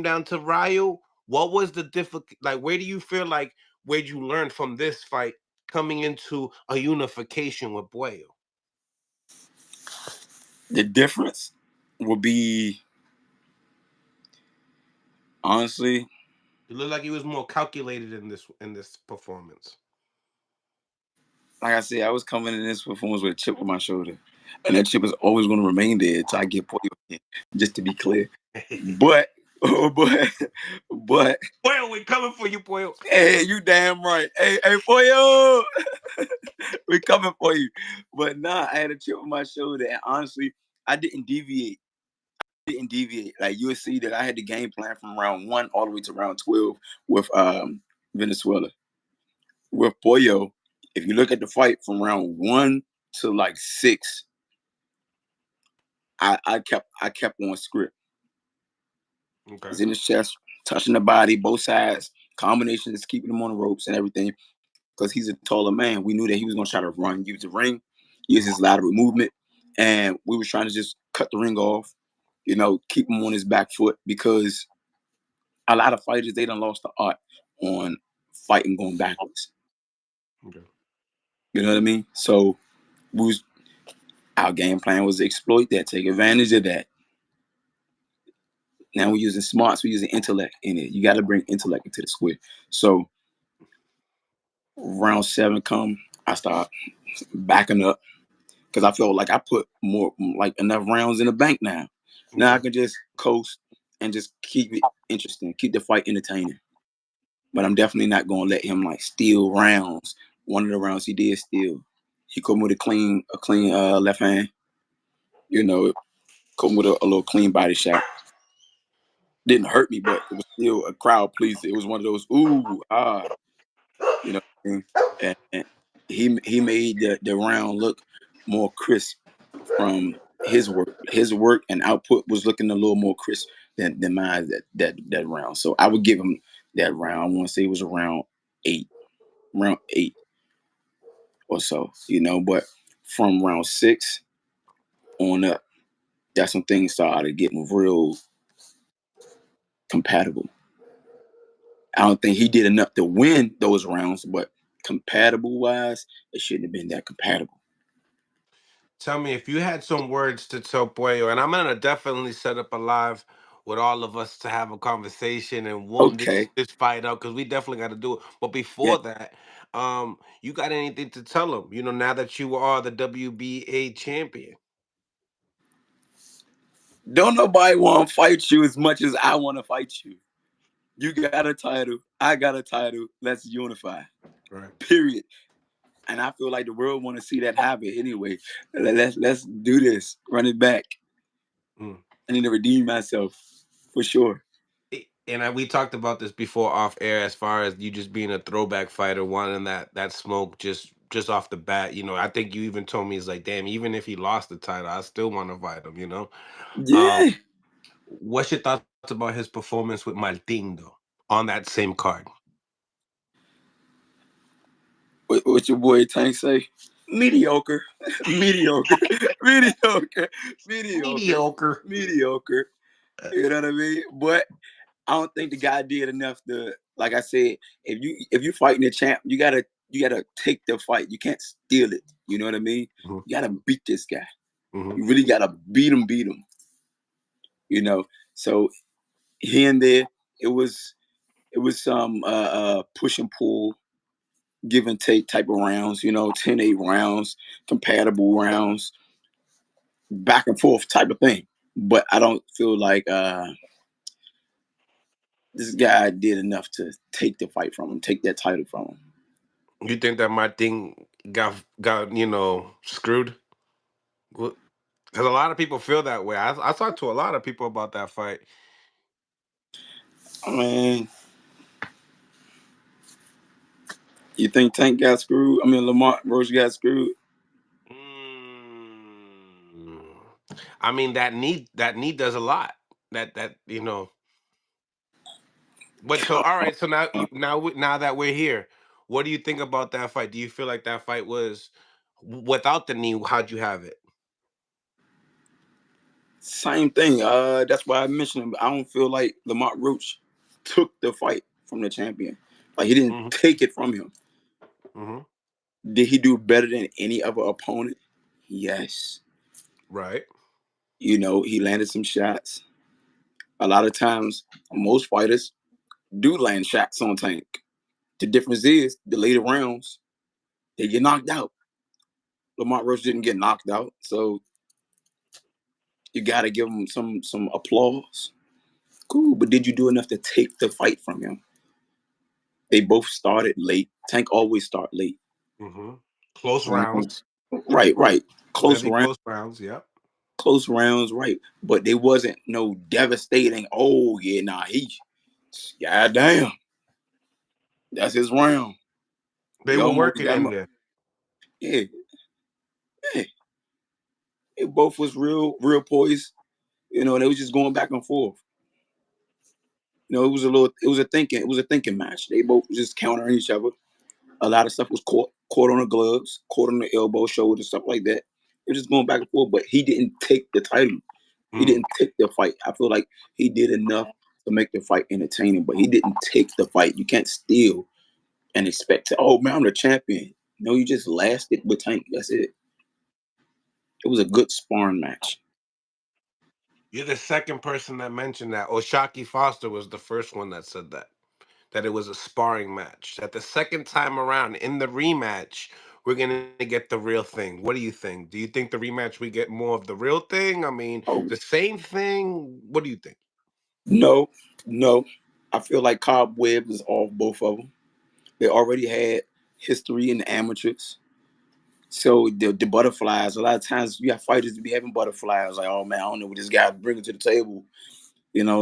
down to Ryu, what was the difficult? Like, where do you feel like where you learned from this fight coming into a unification with Puello? The difference would be, honestly, It looked like he was more calculated in this performance. like I said, I was coming in this performance with a chip on my shoulder, and that chip is always going to remain there until I get Puello in. Just to be clear, but but but Puello, we coming for you, Puello. hey, you damn right. Hey, Puello, we coming for you. But nah, I had a chip on my shoulder, and honestly, I didn't deviate. Like you'll see that I had the game plan from round 1 all the way to round 12 with Venezuela. With Puello, if you look at the fight from round 1 to like 6, I kept on script. Okay. It's in his chest, touching the body, both sides, combinations, keeping him on the ropes and everything. Because he's a taller man, we knew that he was going to try to run, use the ring, use his lateral movement, and we were trying to just cut the ring off, keep him on his back foot, because a lot of fighters, they done lost the art on fighting going backwards. Okay. You know what I mean? So our game plan was to exploit that, take advantage of that. Now we're using smarts, we're using intellect in it. You got to bring intellect into the square. So round 7 come, I start backing up because I felt like I put more, like enough rounds in the bank now. Now I can just coast and just keep it interesting, keep the fight entertaining. But I'm definitely not going to let him like steal rounds. One of the rounds he did steal. He caught me with a clean left hand. Caught me with a little clean body shot. Didn't hurt me, but it was still a crowd pleaser. It was one of those ooh you know what I mean? And he made the round look more crisp from his work. His work and output was looking a little more crisp than mine that round. So I would give him that round. I want to say it was round 8 or so, But from round 6 on up, that's when things started getting real compatible. I don't think he did enough to win those rounds, but compatible wise, it shouldn't have been that compatible. Tell me if you had some words to tell Puello, and I'm gonna definitely set up a live with all of us to have a conversation and warm Okay. this fight up because we definitely got to do it. But Yeah. before that, you got anything to tell him? Now that you are the WBA champion. Don't nobody want to fight you as much as I want to fight you. You got a title. I got a title. Let's unify. Right. Period. And I feel like the world want to see that happen anyway. Let's do this. Run it back. Mm. I need to redeem myself for sure. And we talked about this before off air, as far as you just being a throwback fighter, wanting that smoke just off the bat. I think you even told me it's like, damn, even if he lost the title, I still want to fight him. Um, Yeah. what's your thoughts about his performance with Martin though on that same card? What your boy Tank say? Mediocre. Mediocre. Mediocre. Mediocre. Mediocre. Mediocre. You know what I mean? But I don't think the guy did enough to, like I said, if you fighting the champ, you gotta take the fight. You can't steal it. You know what I mean? Hmm. You gotta beat this guy. Hmm. You really gotta beat him, beat him. You know. So here and there, it was some push and pull, give and take type of rounds. 10-8 rounds, compatible rounds, back and forth type of thing. But I don't feel like this guy did enough to take the fight from him, take that title from him. You think that Martin got screwed? Because a lot of people feel that way. I talked to a lot of people about that fight. I mean, you think Tank got screwed? I mean, Lamont Roach got screwed. Mm. I mean that knee does a lot. That. But so all right, so now that we're here, what do you think about that fight? Do you feel like that fight was without the knee? How'd you have it? Same thing. That's why I mentioned him. I don't feel like Lamont Roach took the fight from the champion. Like he didn't Hmm. take it from him. Hmm. Did he do better than any other opponent? Yes. Right. He landed some shots. A lot of times, most fighters do land shots on Tank. The difference is the later rounds they get knocked out. Lamont Roach didn't get knocked out, so you got to give him some applause. Cool, but did you do enough to take the fight from him? They both started late. Tank always start late. Hmm. Close Rounds, rounds. right, right. Close Very round, close rounds. Yep. close rounds, right. But they wasn't no devastating. Oh yeah, nah, god damn, that's his round. They He were almost working got him in up. there. Yeah, yeah. It both was real poised. And they was just going back and forth. It was a thinking match. They both was just countering each other. A lot of stuff was caught on the gloves, caught on the elbow, shoulder, stuff like that. It was just going back and forth, but he didn't take the title. He Mm. didn't take the fight. I feel like he did enough to make the fight entertaining, but he didn't take the fight. You can't steal and expect to, oh man, I'm the champion. No, you just lasted with Tank. That's it. It was a good sparring match. You're the second person that mentioned that. Oshaki Foster was the first one that said that. That it was a sparring match. That the second time around in the rematch, we're gonna get the real thing. What do you think? Do you think the rematch we get more of the real thing? I mean, Oh the same thing. What do you think? no, no. I feel like Cobweb is off both of them. They already had history in the amateurs. So the butterflies, a lot of times you have fighters to be having butterflies, like, oh man, I don't know what this guy bringing to the table,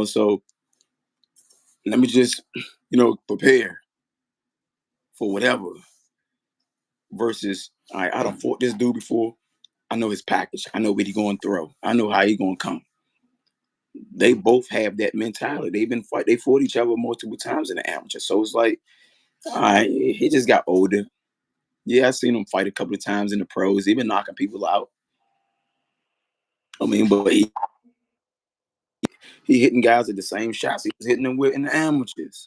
So let me just, prepare for whatever. Versus, all right, I don't fought this dude before. I know his package. I know what he going to throw. I know how he going to come. They Mm. both have that mentality. They fought each other multiple times in the amateur. So it's like, all right, he just got older. Yeah, I seen him fight a couple of times in the pros. He been knocking people out. I mean, but he hitting guys at the same shots he was hitting them with in the amateurs.